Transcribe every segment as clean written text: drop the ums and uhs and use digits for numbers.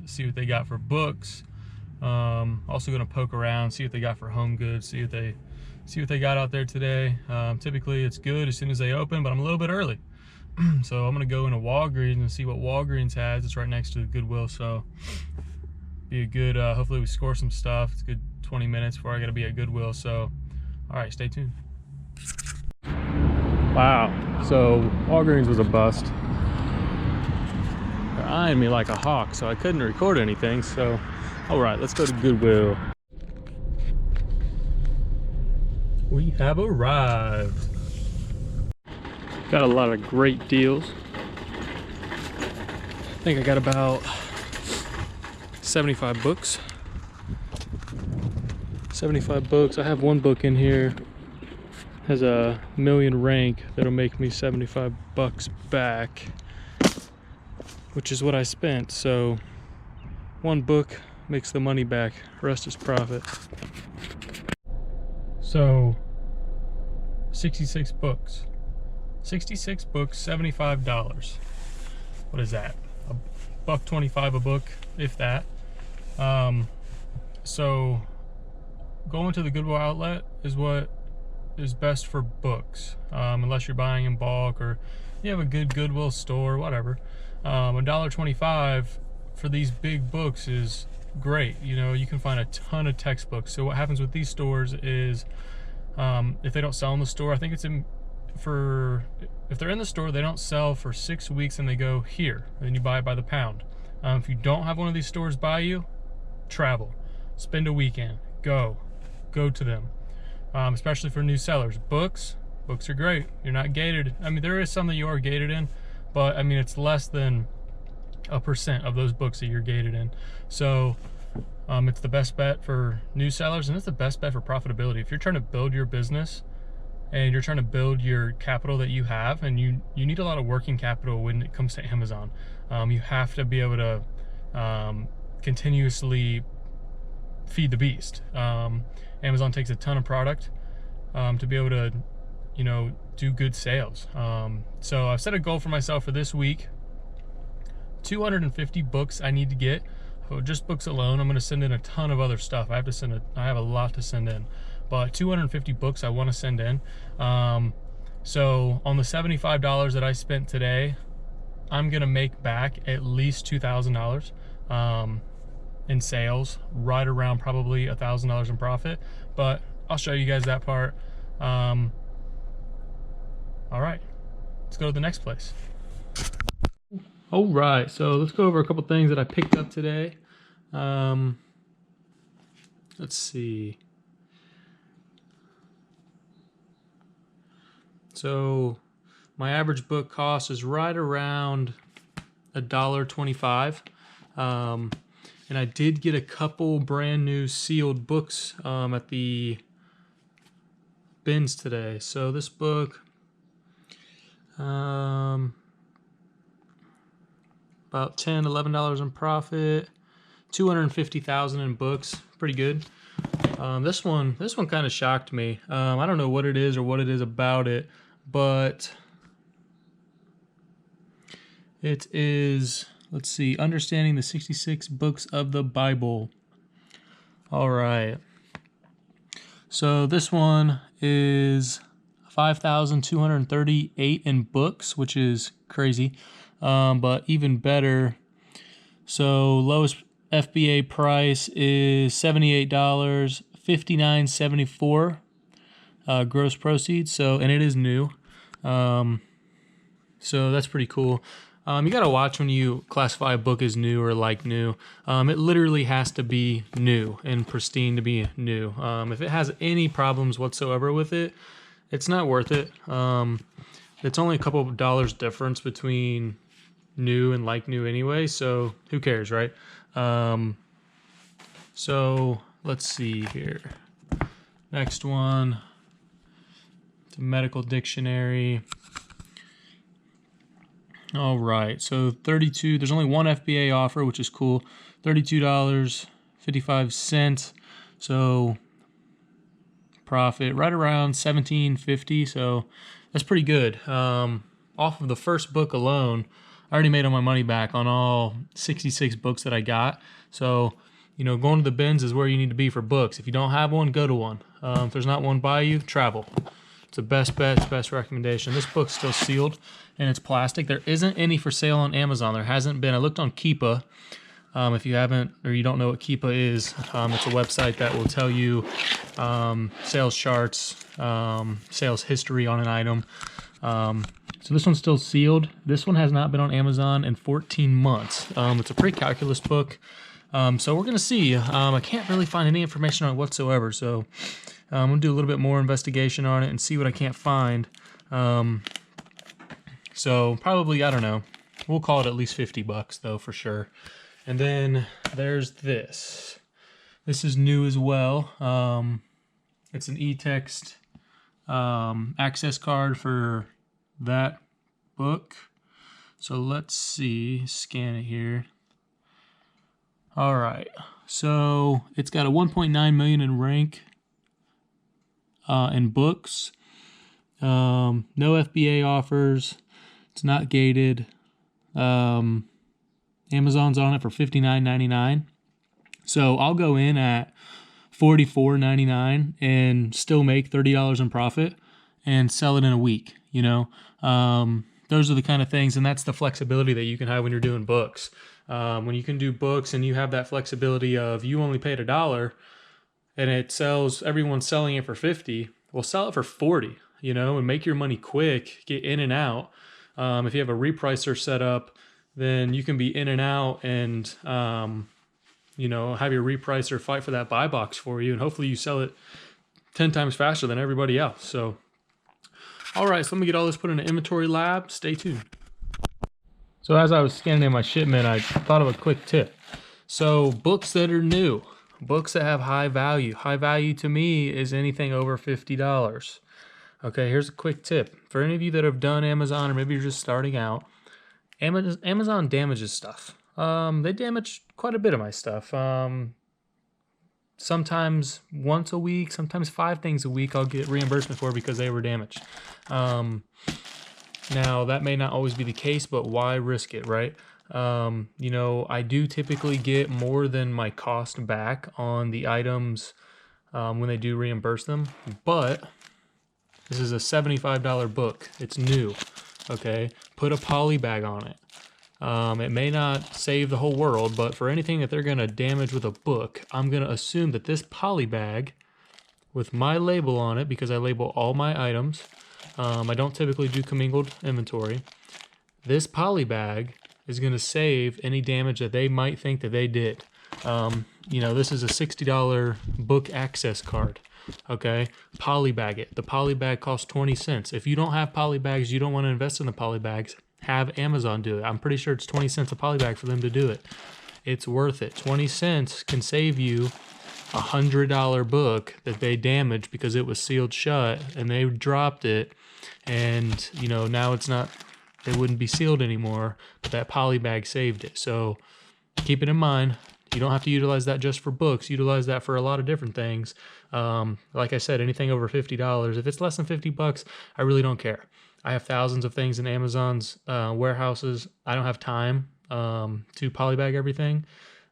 see what they got for books. Also gonna poke around, see what they got for home goods, see what they got out there today. Typically it's good as soon as they open, but I'm a little bit early. So I'm gonna go into Walgreens and see what Walgreens has. It's right next to the Goodwill, so be a good, hopefully we score some stuff. It's a good 20 minutes before I gotta be at Goodwill, so all right, stay tuned. Wow, so Walgreens was a bust. They're eyeing me like a hawk, so I couldn't record anything, so all right, let's go to Goodwill. We have arrived. Got a lot of great deals. I think I got about 75 books. 75 books. I have one book in here, has a million rank that'll make me 75 bucks back, which is what I spent. So one book makes the money back, rest is profit. So 66 books. 66 books, $75. What is that? $1.25 a book, if that. So going to the Goodwill outlet is what is best for books, unless you're buying in bulk or you have a good Goodwill store, whatever. $1.25 for these big books is great. You know, you can find a ton of textbooks. So what happens with these stores is, if they don't sell in the store, I think it's if they're in the store, they don't sell for 6 weeks and they go here, and then you buy it by the pound. If you don't have one of these stores by you, travel, spend a weekend, go to them. Especially for new sellers. Books are great. You're not gated. I mean, there is some that you are gated in, but I mean, it's less than 1% of those books that you're gated in. So it's the best bet for new sellers, and it's the best bet for profitability. If you're trying to build your business and you're trying to build your capital that you have, and you need a lot of working capital when it comes to Amazon. You have to be able to continuously feed the beast. Amazon takes a ton of product to be able to, you know, do good sales. So I've set a goal for myself for this week. 250 books I need to get. Just books alone. I'm going to send in a ton of other stuff. I have a lot to send in, but 250 books I want to send in. So on the $75 that I spent today, I'm going to make back at least $2,000 in sales, right around probably $1,000 in profit, but I'll show you guys that part. All right, let's go to the next place. All right, so let's go over a couple things that I picked up today. Let's see. So my average book cost is right around $1.25. And I did get a couple brand new sealed books at the bins today. So this book, about $10, $11 in profit, 250,000 in books, pretty good. This one kind of shocked me. I don't know what it is or what it is about it, but it is, let's see, Understanding the 66 Books of the Bible. All right. So this one is 5,238 in books, which is crazy, but even better. So lowest FBA price is $78, $59.74 gross proceeds. So, and it is new. So that's pretty cool. You got to watch when you classify a book as new or like new. It literally has to be new and pristine to be new. If it has any problems whatsoever with it, it's not worth it. It's only a couple of dollars difference between new and like new anyway, so who cares, right? So let's see here. Next one, it's a medical dictionary. All right, so 32, there's only one FBA offer, which is cool. $32.55. So profit right around $17.50. So that's pretty good. Off of the first book alone, I already made all my money back on all 66 books that I got. So, you know, going to the bins is where you need to be for books. If you don't have one, go to one. If there's not one by you, travel. It's the best bet, it's the best recommendation. This book's still sealed and it's plastic. There isn't any for sale on Amazon. There hasn't been. I looked on Keepa. If you haven't or you don't know what Keepa is, it's a website that will tell you sales charts, sales history on an item. So this one's still sealed. This one has not been on Amazon in 14 months. It's a pre-calculus book. So we're gonna see. I can't really find any information on it whatsoever. So I'm gonna do a little bit more investigation on it and see what I can't find. So probably, I don't know. We'll call it at least 50 bucks though, for sure. And then there's this. This is new as well. It's an e-text access card for that book. So let's see, scan it here. All right, so it's got a 1.9 million in rank in books. No FBA offers. It's not gated. Amazon's on it for $59.99. So I'll go in at $44.99 and still make $30 in profit and sell it in a week, you know? Those are the kind of things, and that's the flexibility that you can have when you're doing books. When you can do books and you have that flexibility of you only paid $1 and it sells, everyone's selling it for 50, well, sell it for 40, you know, and make your money quick, get in and out. If you have a repricer set up, then you can be in and out and, you know, have your repricer fight for that buy box for you. And hopefully you sell it 10 times faster than everybody else. So, all right, so let me get all this put in an inventory lab. Stay tuned. So as I was scanning in my shipment, I thought of a quick tip. So books that are new, books that have high value. High value to me is anything over $50. Okay, here's a quick tip. For any of you that have done Amazon or maybe you're just starting out, Amazon damages stuff. They damage quite a bit of my stuff. Sometimes once a week, sometimes 5 things a week I'll get reimbursement for because they were damaged. Now, that may not always be the case, but why risk it, right? You know, I do typically get more than my cost back on the items when they do reimburse them, but this is a $75 book. It's new, okay? Put a poly bag on it. It may not save the whole world, but for anything that they're gonna damage with a book, I'm gonna assume that this poly bag with my label on it, because I label all my items, I don't typically do commingled inventory. This poly bag is gonna save any damage that they might think that they did. You know, this is a $60 book access card. Okay, poly bag it. The poly bag costs 20 cents. If you don't have poly bags, you don't want to invest in the poly bags, have Amazon do it. I'm pretty sure it's 20 cents a poly bag for them to do it. It's worth it. 20 cents can save you a $100 book that they damaged because it was sealed shut and they dropped it, and you know, now it's not, it wouldn't be sealed anymore, but that poly bag saved it. So keep it in mind. You don't have to utilize that just for books. Utilize that for a lot of different things. Like I said, anything over $50. If it's less than 50 bucks, I really don't care. I have thousands of things in Amazon's warehouses. I don't have time to polybag everything,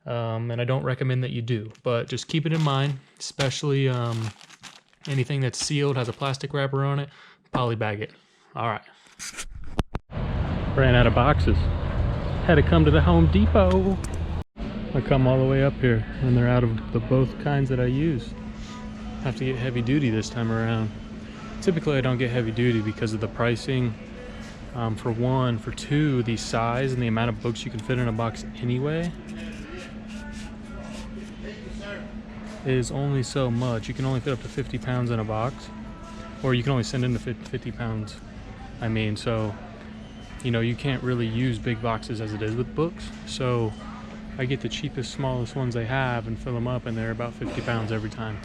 and I don't recommend that you do. But just keep it in mind, especially anything that's sealed, has a plastic wrapper on it, polybag it. All right. Ran out of boxes. Had to come to the Home Depot. I come all the way up here and they're out of the both kinds that I use. Have to get heavy duty this time around. Typically I don't get heavy duty because of the pricing. For one, for two, the size and the amount of books you can fit in a box anyway is only so much. You can only fit up to 50 pounds in a box, or you can only send in to 50 pounds. I mean, so, you know, you can't really use big boxes as it is with books. So I get the cheapest, smallest ones they have and fill them up, and they're about 50 pounds every time.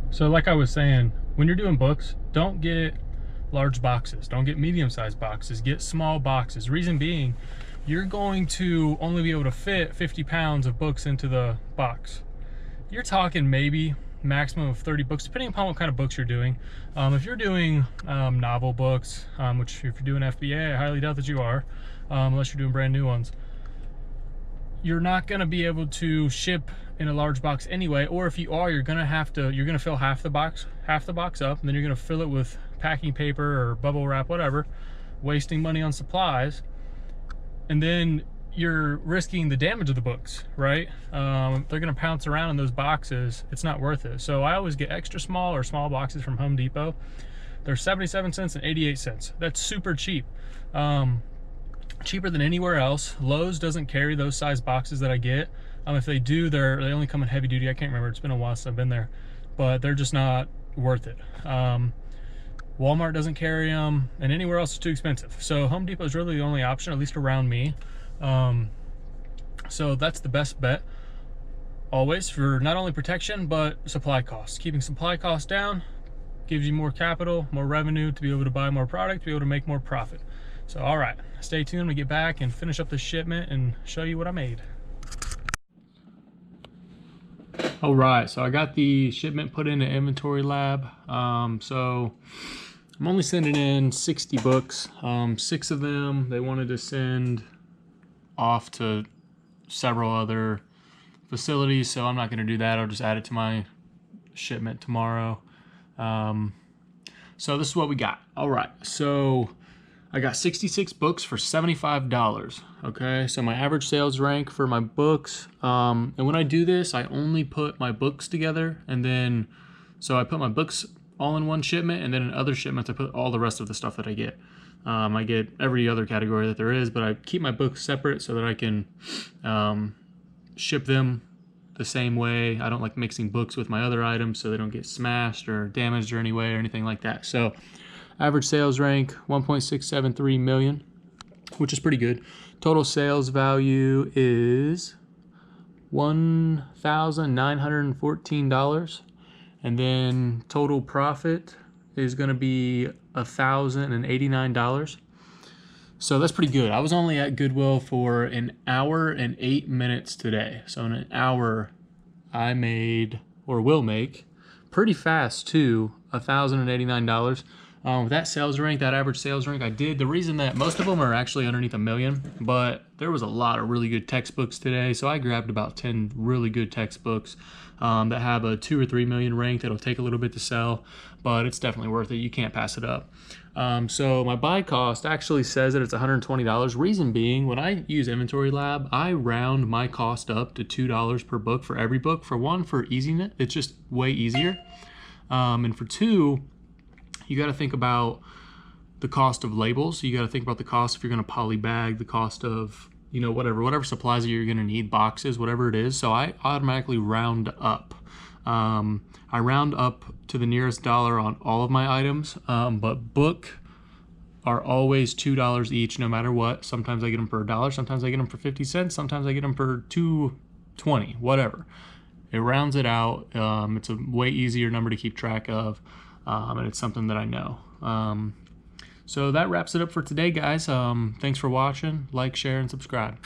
So like I was saying, when you're doing books, don't get large boxes. Don't get medium-sized boxes. Get small boxes. Reason being, you're going to only be able to fit 50 pounds of books into the box. You're talking maybe maximum of 30 books, depending upon what kind of books you're doing. If you're doing novel books, which if you're doing FBA, I highly doubt that you are, unless you're doing brand new ones, you're not going to be able to ship in a large box anyway, or if you are, you're going to fill half the box up, and then you're going to fill it with packing paper or bubble wrap, whatever, wasting money on supplies, and then you're risking the damage of the books, right? They're going to pounce around in those boxes. It's not worth it. So I always get extra small or small boxes from Home Depot. They're 77 cents and 88 cents. That's super cheap. Cheaper than anywhere else. Lowe's doesn't carry those size boxes that I get. If they do, they only come in heavy duty. I can't remember. It's been a while since I've been there, but they're just not worth it. Walmart doesn't carry them, and anywhere else is too expensive. So Home Depot is really the only option, at least around me. So that's the best bet always for not only protection, but supply costs. Keeping supply costs down gives you more capital, more revenue to be able to buy more product, to be able to make more profit. So, all right, stay tuned. We get back and finish up this shipment and show you what I made. All right, so I got the shipment put into Inventory Lab. So I'm only sending in 60 books. 6 of them they wanted to send off to several other facilities, so I'm not going to do that. I'll just add it to my shipment tomorrow. So this is what we got. All right, so I got 66 books for $75. Okay, so my average sales rank for my books, and when I do this, I only put my books together, and then so I put my books all in one shipment, and then in other shipments I put all the rest of the stuff that I get. I get every other category that there is, but I keep my books separate so that I can ship them the same way. I don't like mixing books with my other items so they don't get smashed or damaged or any way or anything like that. So average sales rank 1.673 million, which is pretty good. Total sales value is $1,914, and then total profit is going to be $1,089. So that's pretty good. I was only at Goodwill for an hour and 8 minutes today. So in an hour, I made, or will make, pretty fast too, $1,089. With that sales rank, that average sales rank, I did. The reason that most of them are actually underneath $1 million, but there was a lot of really good textbooks today. So I grabbed about 10 really good textbooks that have a 2 or 3 million rank that'll take a little bit to sell, but it's definitely worth it. You can't pass it up. So my buy cost actually says that it's $120. Reason being, when I use Inventory Lab, I round my cost up to $2 per book for every book. For one, for easiness, it's just way easier. And for two, you got to think about the cost of labels. You got to think about the cost if you're going to poly bag, the cost of, you know, whatever supplies that you're going to need, boxes, whatever it is. So I automatically round up. I round up to the nearest dollar on all of my items, but book are always $2 each, no matter what. Sometimes I get them for $1, sometimes I get them for 50 cents, sometimes I get them for $2.20, whatever. It rounds it out. It's a way easier number to keep track of, and it's something that I know. So that wraps it up for today, guys. Thanks for watching. Like, share, and subscribe.